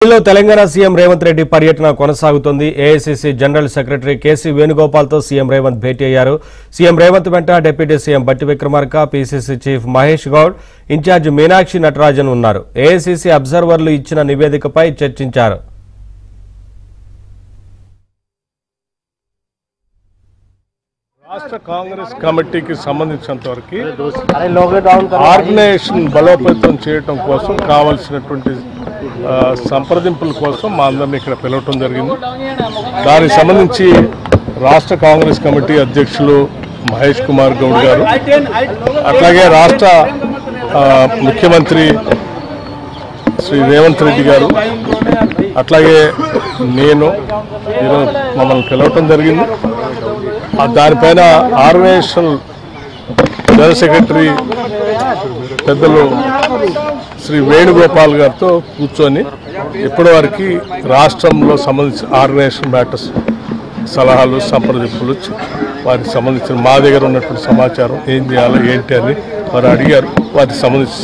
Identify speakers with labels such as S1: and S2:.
S1: Telangana CM Revanth Reddy పర్యటన కొనసాగుతోంది. AICC general secretary KC వేణుగోపాల్తో సీఎం రేవంత్ భేటీ అయ్యారు. సీఎం రేవంత్ వెంట deputy CM Bhatti Vikramarka, PCC chief Mahesh Goud, in charge Meenakshi Natarajan ఉన్నారు. ఏఐసీసీ అబ్జర్వర్లు ఇచ్చిన నివేదికపై చర్చించారు.
S2: రాష్ట్ర కాంగ్రెస్ కమిటీకి సంబంధించినంతవరకు ఆర్గనైజేషన్ బలోపేతం చేయడం కోసం కావాల్సినటువంటి సంప్రదింపుల కోసం మా అందరినీ ఇక్కడ పిలవటం జరిగింది. దానికి సంబంధించి రాష్ట్ర కాంగ్రెస్ కమిటీ అధ్యక్షులు మహేష్ కుమార్ గౌడ్ గారు, అట్లాగే రాష్ట్ర ముఖ్యమంత్రి శ్రీ రేవంత్ రెడ్డి గారు, అట్లాగే నేను ఈరోజు మమ్మల్ని పిలవటం జరిగింది. దానిపైన ఆర్గనైజేషన్ జనరల్ సెక్రటరీ పెద్దలు శ్రీ వేణుగోపాల్ గారితో కూర్చొని ఇప్పటివరకు రాష్ట్రంలో సంబంధించిన ఆర్గనైజేషన్ మ్యాటర్స్ సలహాలు సంప్రదింపులు వారికి సంబంధించిన మా దగ్గర ఉన్నటువంటి సమాచారం ఏం చేయాలో ఏంటి అని వారు అడిగారు. వారికి సంబంధించి